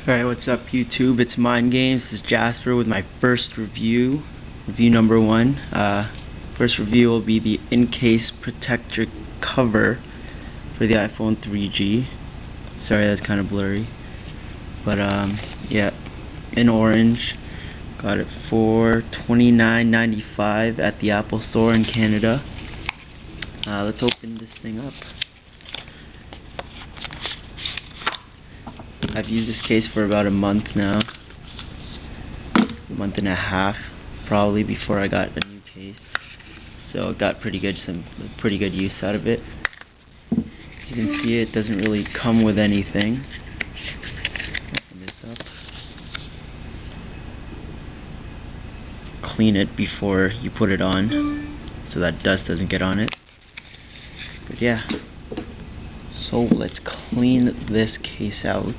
Alright, what's up YouTube? It's Mind Games. This is Jasper with my first review. Review number 1. First review will be the Incase protector cover for the iPhone 3G. Sorry, that's kind of blurry. But yeah, in orange. Got it for $29.95 at the Apple Store in Canada. Let's open this thing up. I've used this case for about a month now. A month and a half, probably, before I got a new case. So it got pretty good use out of it. As you can see, it doesn't really come with anything. Open this up. Clean it before you put it on, so that dust doesn't get on it. But yeah. So let's clean this case out.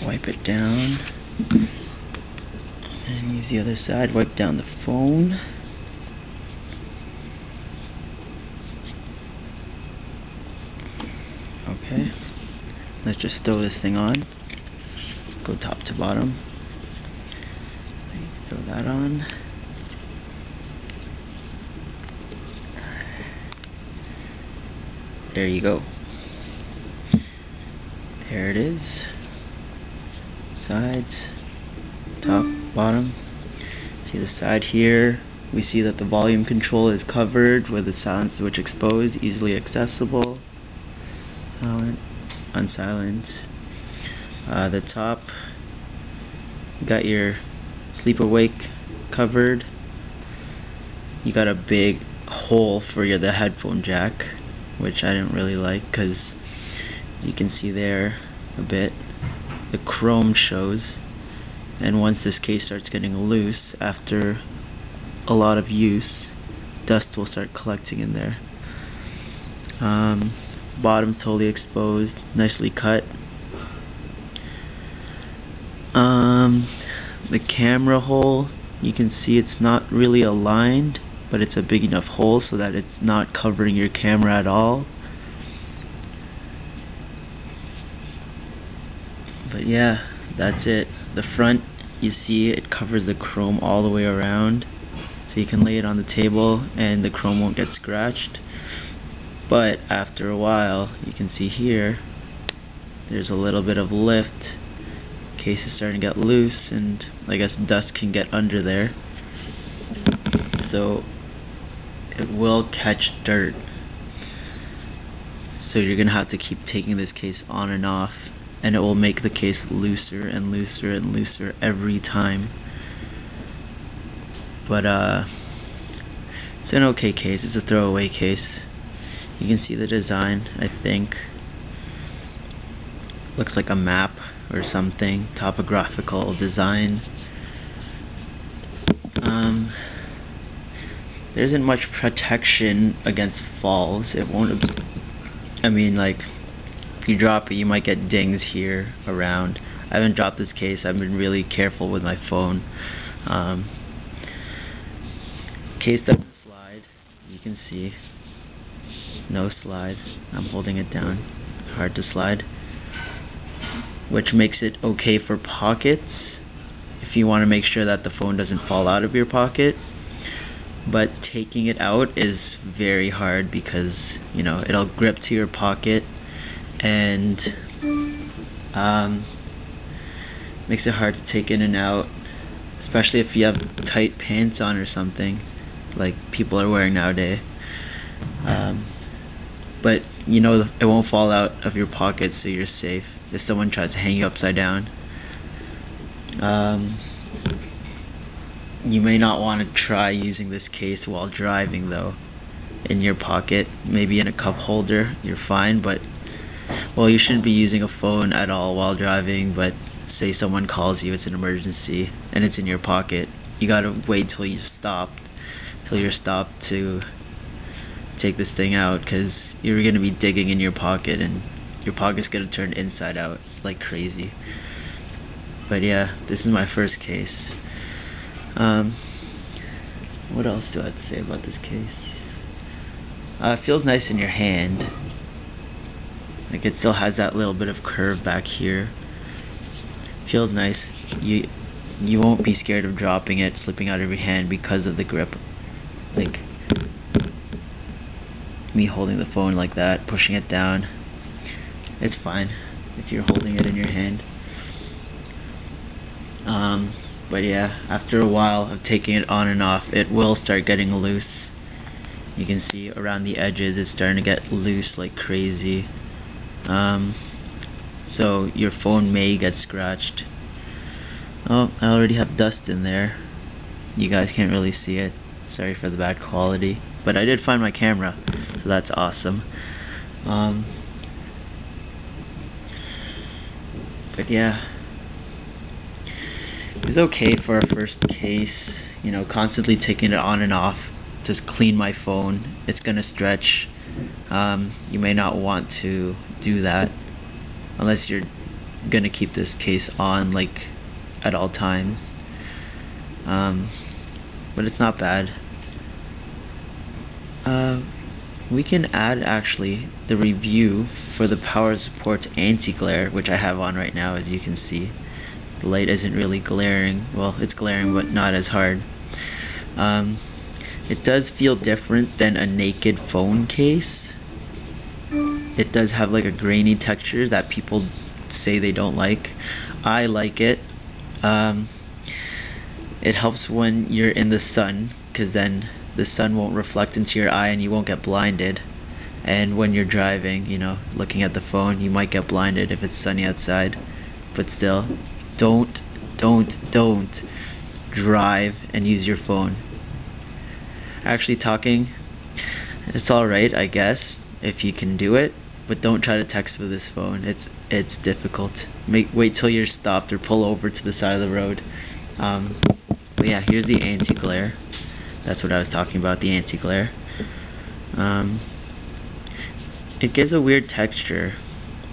Wipe it down. And use the other side. Wipe down the phone. Okay. Let's just throw this thing on. Go top to bottom. Throw that on. There you go. There it is. Sides, top, bottom. See the side here. We see that the volume control is covered with the silent switch exposed, easily accessible. Silent, unsilent. The top, you got your sleep awake covered. You got a big hole for the headphone jack, which I didn't really like, because you can see there a bit the chrome shows, and once this case starts getting loose after a lot of use, dust will start collecting in there. Bottom totally exposed, nicely cut. The camera hole, you can see it's not really aligned, but it's a big enough hole so that it's not covering your camera at all. But yeah, that's it. The front, you see it covers the chrome all the way around, so you can lay it on the table and the chrome won't get scratched. But after a while, you can see here, there's a little bit of lift. Case is starting to get loose, and I guess dust can get under there. So it will catch dirt, so you're gonna have to keep taking this case on and off, and it will make the case looser and looser and looser every time. But it's an okay case. It's a throwaway case. You can see the design, I think. Looks like a map or something, topographical design. There isn't much protection against falls. It won't, I mean, like, if you drop it, you might get dings here around. I haven't dropped this case. I've been really careful with my phone. Case doesn't slide. You can see. No slide. I'm holding it down. Hard to slide. Which makes it okay for pockets, if you want to make sure that the phone doesn't fall out of your pocket. But taking it out is very hard, because it'll grip to your pocket and makes it hard to take in and out, especially if you have tight pants on or something like people are wearing nowadays. But it won't fall out of your pocket, so you're safe if someone tries to hang you upside down. You may not want to try using this case while driving, though. In your pocket, maybe in a cup holder, you're fine. But well, you shouldn't be using a phone at all while driving. But say someone calls you, it's an emergency, and it's in your pocket. You gotta wait till you're stopped to take this thing out, because you're gonna be digging in your pocket, and your pocket's gonna turn inside out like crazy. But yeah, this is my first case. What else do I have to say about this case? It feels nice in your hand. Like, it still has that little bit of curve back here. Feels nice. You won't be scared of dropping it, slipping out of your hand because of the grip. Like me holding the phone like that, pushing it down. It's fine if you're holding it in your hand. But yeah, after a while of taking it on and off, it will start getting loose. You can see around the edges it's starting to get loose like crazy. So your phone may get scratched. Oh, I already have dust in there. You guys can't really see it. Sorry for the bad quality. But I did find my camera, so that's awesome. But yeah, it was okay for our first case. You know, constantly taking it on and off to clean my phone. It's gonna stretch. You may not want to do that unless you're gonna keep this case on like at all times. But it's not bad. We can add actually the review for the Power Support anti-glare, which I have on right now, as you can see. The light isn't really glaring. Well, it's glaring, but not as hard. It does feel different than a naked phone case. It does have like a grainy texture that people say they don't like. I like it. It helps when you're in the sun, because then the sun won't reflect into your eye and you won't get blinded. And when you're driving, you know, looking at the phone, you might get blinded if it's sunny outside. But still, don't drive and use your phone. Actually, talking, it's alright, I guess, if you can do it, but don't try to text with this phone. It's difficult. Wait till you're stopped or pull over to the side of the road. But yeah, here's the anti-glare. That's what I was talking about, the anti-glare. It gives a weird texture,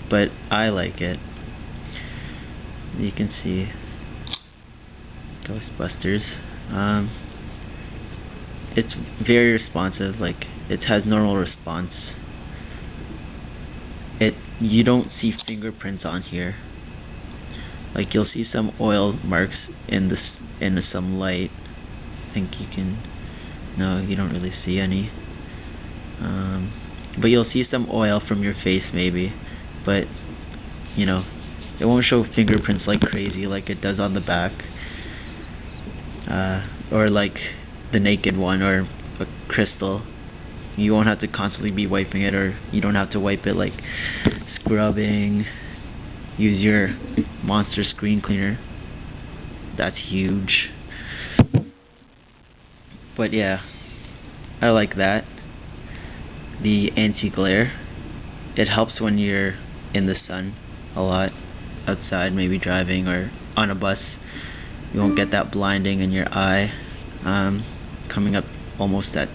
but I like it. You can see Ghostbusters. It's very responsive, like it has normal response. You don't see fingerprints on here. Like, you'll see some oil marks in some light. I think you can. No, you don't really see any. But you'll see some oil from your face maybe. But you know, it won't show fingerprints like crazy like it does on the back. Or like the naked one or a crystal. You won't have to constantly be wiping it, or you don't have to wipe it like scrubbing. Use your monster screen cleaner. That's huge. But yeah, I like that. The anti-glare. It helps when you're in the sun a lot, outside, maybe driving or on a bus. You won't get that blinding in your eye. Coming up almost at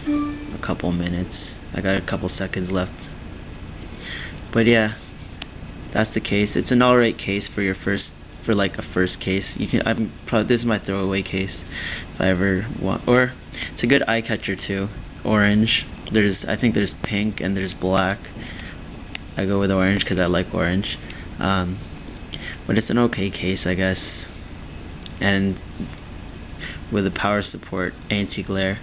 a couple minutes. I got a couple seconds left. But yeah, that's the case. It's an alright case for like a first case. This is my throwaway case if I ever want. Or it's a good eye catcher too. Orange. I think there's pink and there's black. I go with orange because I like orange. But it's an okay case, I guess. And with the Power Support anti-glare,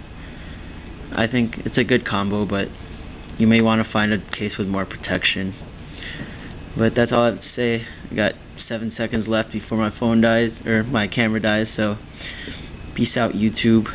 I think it's a good combo, but you may want to find a case with more protection. But that's all I have to say. I got 7 seconds left before my phone dies, or my camera dies, so peace out, YouTube.